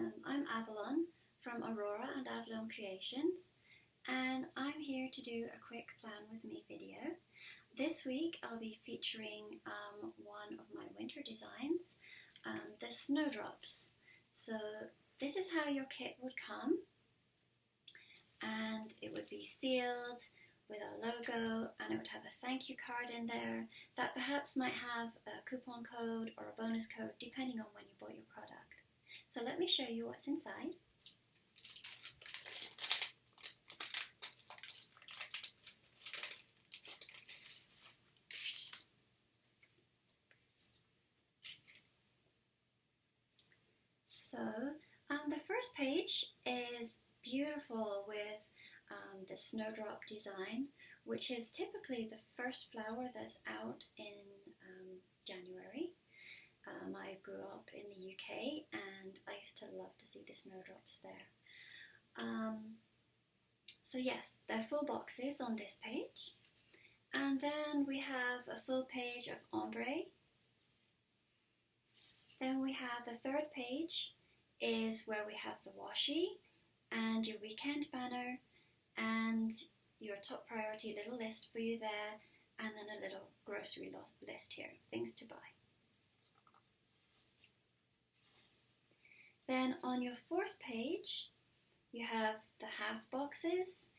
I'm Avalon from Aurora and Avalon Creations, and I'm here to do a quick plan with me video. This week I'll be featuring one of my winter designs, the snowdrops. So this is how your kit would come, and it would be sealed with our logo, and it would have a thank you card in there that perhaps might have a coupon code or a bonus code depending on when you bought your product. So let me show you what's inside. So the first page is beautiful with the snowdrop design, which is typically the first flower that's out in January. I grew up in the UK and I used to love to see the snowdrops there. So yes, there are full boxes on this page. And then we have a full page of ombre. Then we have the third page is where we have the washi and your weekend banner and your top priority little list for you there, and then a little grocery list here, things to buy. Then on your fourth page, you have the half boxes,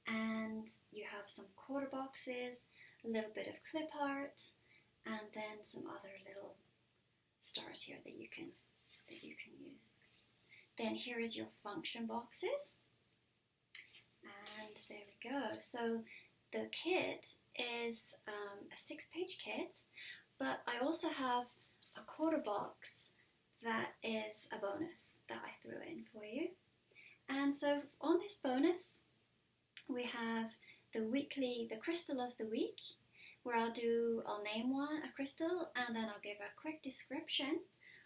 and you have some quarter boxes, a little bit of clip art, and then some other little stars here that you can use. Then here is your function boxes, and there we go. So the kit is a 6-page kit, but I also have a quarter box that is a bonus that I threw in for you. And so on this bonus, we have the crystal of the week, where I'll name a crystal, and then I'll give a quick description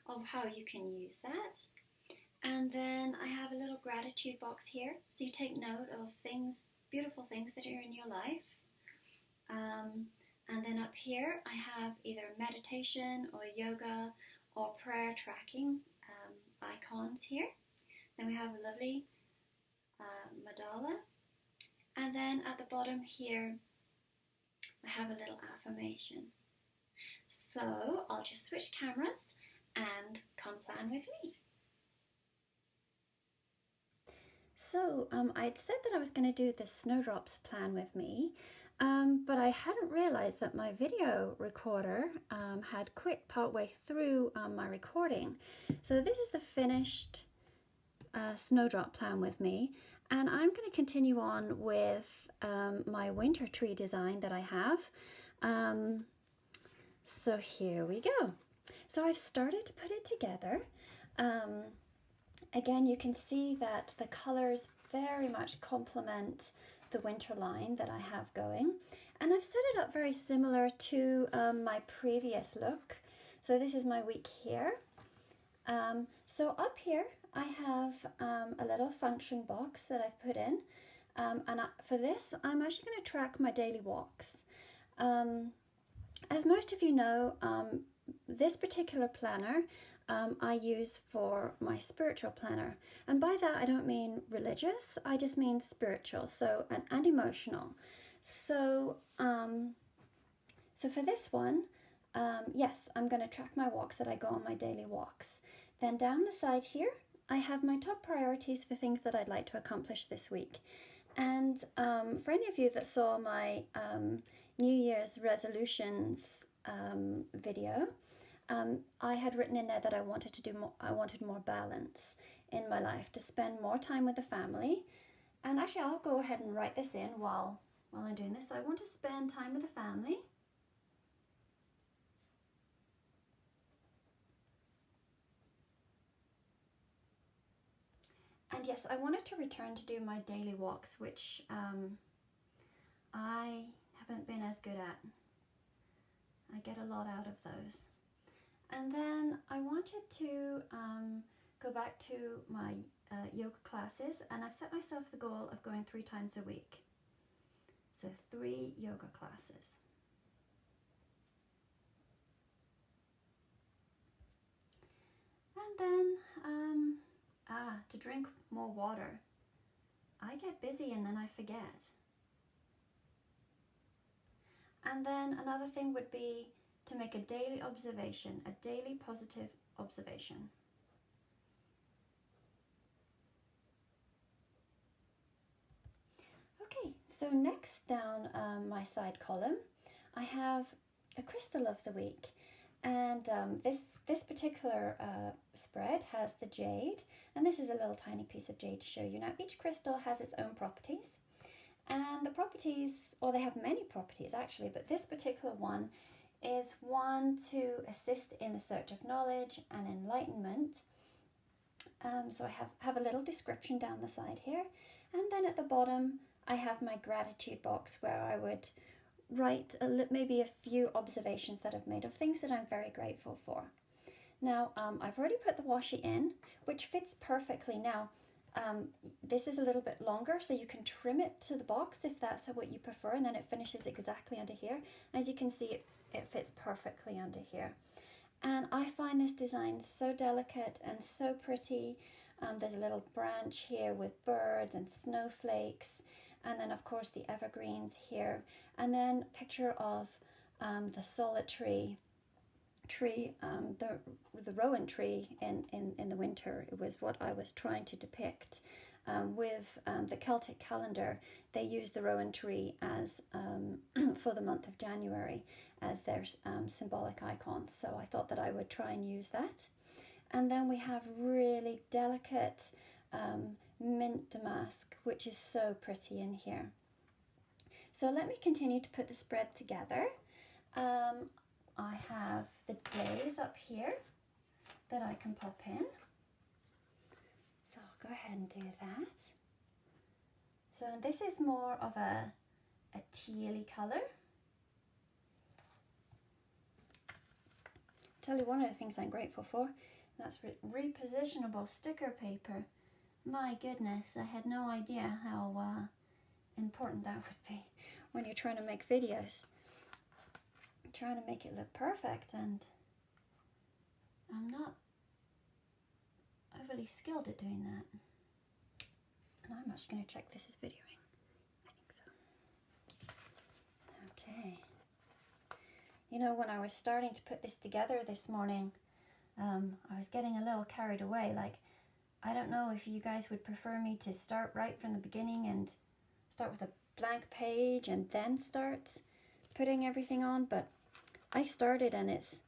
of how you can use that. And then I have a little gratitude box here, so you take note of beautiful things that are in your life. And then up here I have either meditation or yoga or prayer tracking icons here. Then we have a lovely mandala. And then at the bottom here, I have a little affirmation. So I'll just switch cameras and come plan with me. So I'd said that I was going to do the snowdrops plan with me, but I hadn't realized that my video recorder had quit partway through my recording. So this is the finished snowdrop plan with me, and I'm going to continue on with my winter tree design that I have. So here we go. So I've started to put it together. Again, you can see that the colors very much complement the winter line that I have going, and I've set it up very similar to my previous look. So this is my week here. So up here I have a little function box that I've put in, and for this I'm actually going to track my daily walks. As most of you know, this particular planner I use for my spiritual planner, and by that I don't mean religious, I just mean spiritual, so and emotional. So so for this one, yes, I'm going to track my walks that I go on my daily walks. Then down the side here I have my top priorities for things that I'd like to accomplish this week. And for any of you that saw my New Year's resolutions video, I had written in there that I wanted more balance in my life, to spend more time with the family. And actually I'll go ahead and write this in while I'm doing this. I want to spend time with the family. And yes, I wanted to return to do my daily walks, which I haven't been as good at. I get a lot out of those. And then I wanted to go back to my yoga classes, and I've set myself the goal of going 3 times a week. So 3 yoga classes. And then to drink more water. I get busy and then I forget. And then another thing would be to make a daily observation, a daily positive observation. Okay, so next down my side column, I have the crystal of the week. And this particular spread has the jade, and this is a little tiny piece of jade to show you. Now, each crystal has its own properties, and the properties, or they have many properties actually, but this particular one is one to assist in the search of knowledge and enlightenment. So I have a little description down the side here, and then at the bottom I have my gratitude box where I would write maybe a few observations that I've made of things that I'm very grateful for. Now, I've already put the washi in, which fits perfectly. Now, this is a little bit longer, so you can trim it to the box if that's what you prefer, and then it finishes exactly under here. As you can see, it fits perfectly under here. And I find this design so delicate and so pretty. There's a little branch here with birds and snowflakes, and then of course the evergreens here, and then a picture of the solitary tree, the rowan tree in the winter. It was what I was trying to depict. With the Celtic calendar, they use the rowan tree as for the month of January as their symbolic icon, so I thought that I would try and use that. And then we have really delicate mint damask, which is so pretty in here. So let me continue to put the spread together. I have the days up here that I can pop in. So I'll go ahead and do that. So this is more of a tealy colour. Tell you one of the things I'm grateful for, that's repositionable sticker paper. My goodness, I had no idea how important that would be when you're trying to make videos. I'm trying to make it look perfect, and I'm not overly skilled at doing that. And I'm actually going to check this is videoing. I think so. Okay. You know, when I was starting to put this together this morning, I was getting a little carried away. Like, I don't know if you guys would prefer me to start right from the beginning and start with a blank page and then start putting everything on, but I started, and it's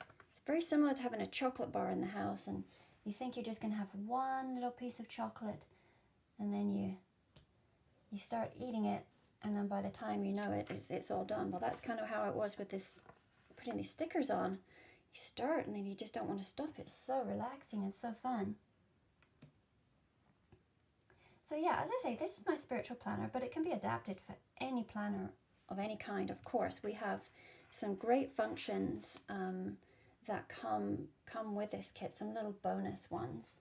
very similar to having a chocolate bar in the house, and you think you're just going to have one little piece of chocolate, and then you start eating it, and then by the time you know it, it's all done. Well, that's kind of how it was with this, putting these stickers on. You start, and then you just don't want to stop. It's so relaxing and so fun. So yeah, as I say, this is my spiritual planner, but it can be adapted for any planner of any kind, of course. We have some great functions that come with this kit, some little bonus ones.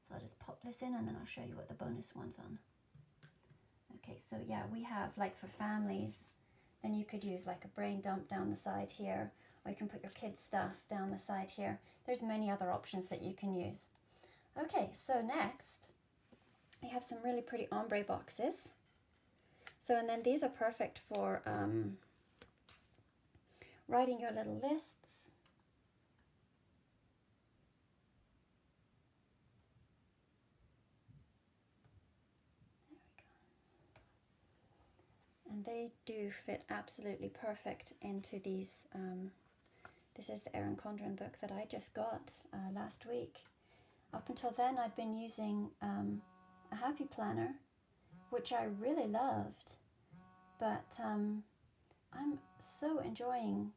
So I'll just pop this in, and then I'll show you what the bonus one's on. Okay, so yeah, we have, like, for families, then you could use like a brain dump down the side here, or you can put your kids' stuff down the side here. There's many other options that you can use. Okay, so next, we have some really pretty ombre boxes. So, and then these are perfect for writing your little lists. There we go. And they do fit absolutely perfect into these. This is the Erin Condren book that I just got last week. Up until then, I'd been using a happy planner, which I really loved, but I'm so enjoying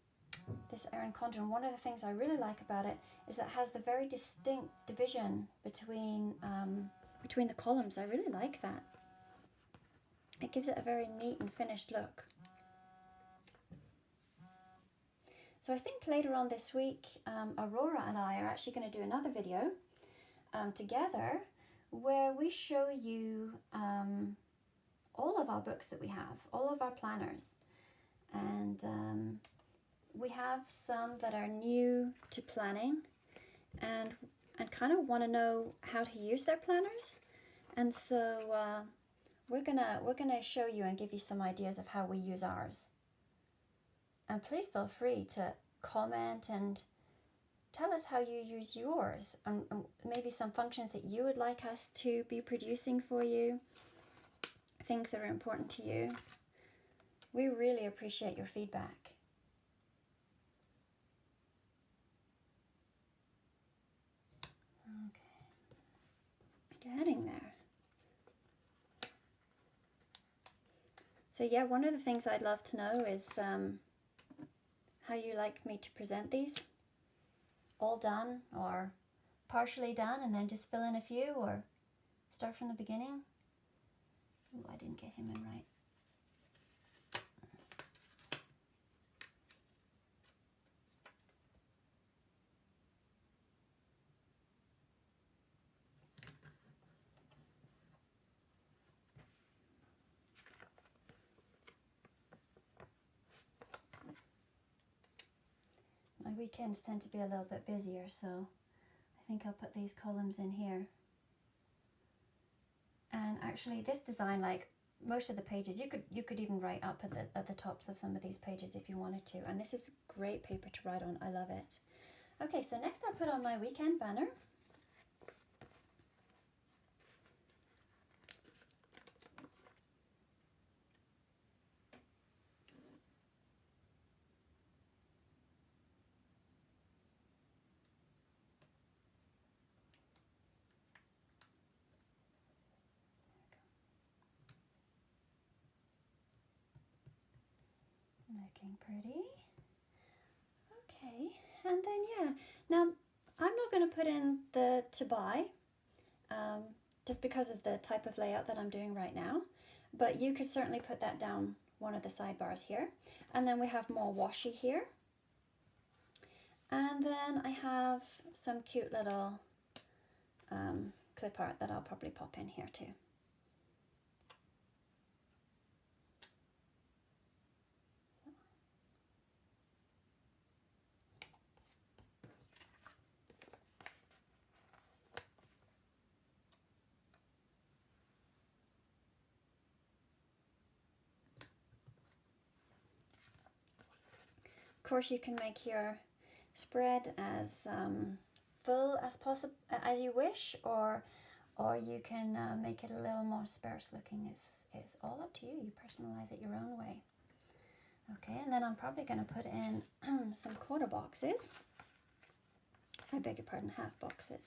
this Erin Condren. One of the things I really like about it is that it has the very distinct division between the columns. I really like that. It gives it a very neat and finished look. So I think later on this week, Aurora and I are actually going to do another video together where we show you all of our books that we have, all of our planners. And we have some that are new to planning, and and kind of want to know how to use their planners. And so we're gonna show you and give you some ideas of how we use ours. And please feel free to comment and tell us how you use yours, and maybe some functions that you would like us to be producing for you, things that are important to you. We really appreciate your feedback. Okay, getting there. So yeah, one of the things I'd love to know is how you like me to present these. All done or partially done and then just fill in a few, or start from the beginning. Ooh, I didn't get him in right. My weekends tend to be a little bit busier, so I think I'll put these columns in here. And actually this design, like most of the pages, you could even write up at the tops of some of these pages if you wanted to. And this is great paper to write on. I love it. Okay, so next I'll put on my weekend banner. Looking pretty. Okay, and then yeah, now I'm not going to put in the to buy just because of the type of layout that I'm doing right now, but you could certainly put that down one of the sidebars here. And then we have more washi here, and then I have some cute little clip art that I'll probably pop in here too. Of course, you can make your spread as full as possible as you wish, or you can make it a little more sparse looking. It's all up to you. You personalize it your own way. Okay, and then I'm probably going to put in some quarter boxes. I beg your pardon, half boxes.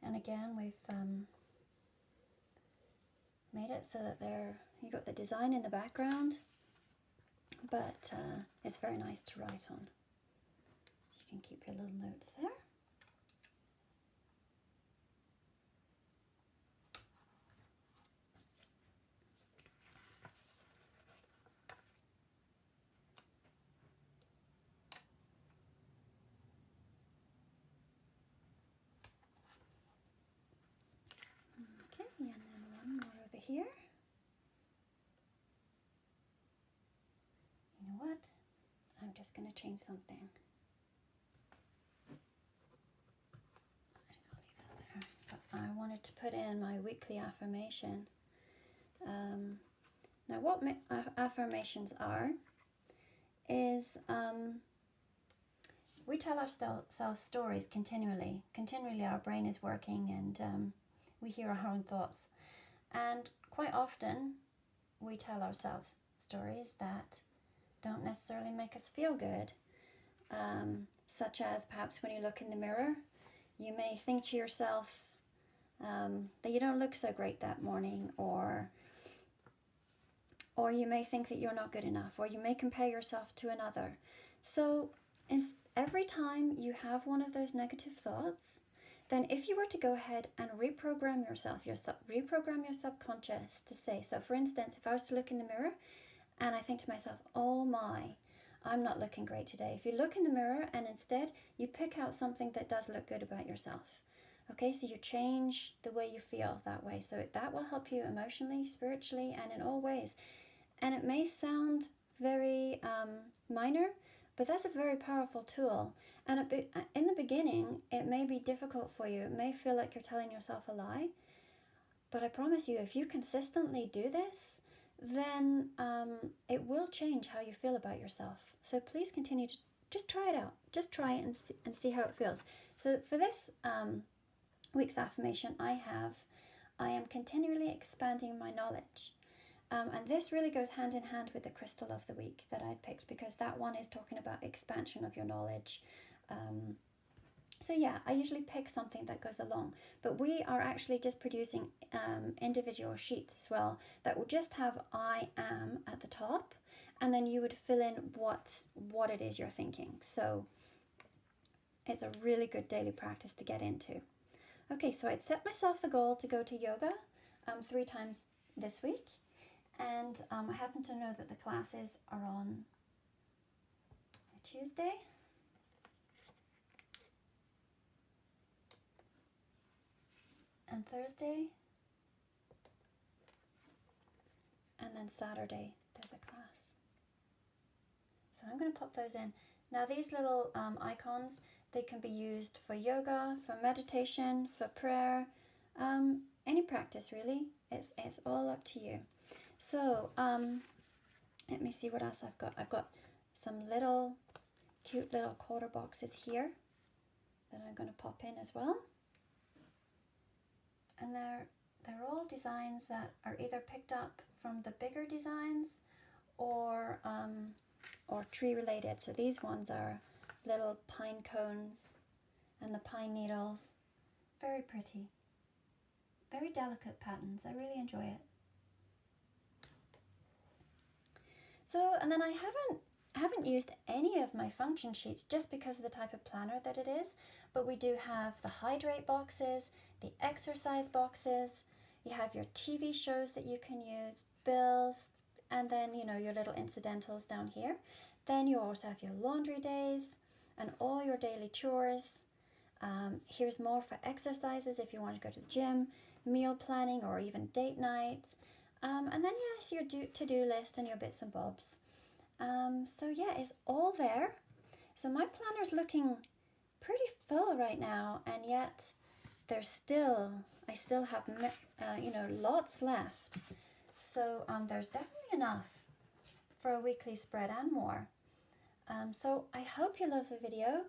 And again, we've made it so that you got the design in the background, but it's very nice to write on. So you can keep your little notes there. Okay, and then one more over here. You know what? I'm just going to change something. I'll leave that there. But I wanted to put in my weekly affirmation. Now what affirmations are is we tell ourselves stories continually. Continually our brain is working, and we hear our own thoughts. And quite often we tell ourselves stories that don't necessarily make us feel good. Such as perhaps when you look in the mirror, you may think to yourself that you don't look so great that morning, or you may think that you're not good enough, or you may compare yourself to another. So every time you have one of those negative thoughts, then if you were to go ahead and reprogram yourself, reprogram your subconscious to say, so for instance, if I was to look in the mirror and I think to myself, oh my, I'm not looking great today. If you look in the mirror and instead you pick out something that does look good about yourself. Okay, so you change the way you feel that way. So that will help you emotionally, spiritually, and in all ways. And it may sound very minor, but that's a very powerful tool. And in the beginning, it may be difficult for you. It may feel like you're telling yourself a lie. But I promise you, if you consistently do this, then it will change how you feel about yourself. So please continue to just try it out. Just try it and see how it feels. So for this week's affirmation, I am continually expanding my knowledge. And this really goes hand in hand with the crystal of the week that I picked, because that one is talking about expansion of your knowledge. So yeah, I usually pick something that goes along, but we are actually just producing individual sheets as well that will just have I am at the top, and then you would fill in what it is you're thinking. So it's a really good daily practice to get into. Okay, so I'd set myself the goal to go to yoga 3 times this week, and I happen to know that the classes are on a Tuesday. And Thursday, and then Saturday there's a class. So I'm going to pop those in. Now these little icons, they can be used for yoga, for meditation, for prayer, any practice really. It's all up to you. So let me see what else I've got. I've got some cute little quarter boxes here that I'm going to pop in as well. And they're all designs that are either picked up from the bigger designs or tree related. So these ones are little pine cones and the pine needles. Very pretty. Very delicate patterns. I really enjoy it. So, and then I haven't used any of my function sheets just because of the type of planner that it is, but we do have the hydrate boxes, the exercise boxes, you have your TV shows that you can use, bills, and then your little incidentals down here. Then you also have your laundry days and all your daily chores. Here's more for exercises if you want to go to the gym, meal planning, or even date nights. And then yes, your to-do list and your bits and bobs. So yeah, it's all there. So my planner's looking pretty full right now, and yet I still have lots left. So there's definitely enough for a weekly spread and more. So I hope you love the video.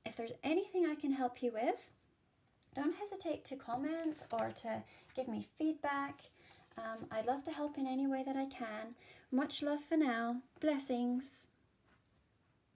If there's anything I can help you with, don't hesitate to comment or to give me feedback. I'd love to help in any way that I can. Much love for now. Blessings.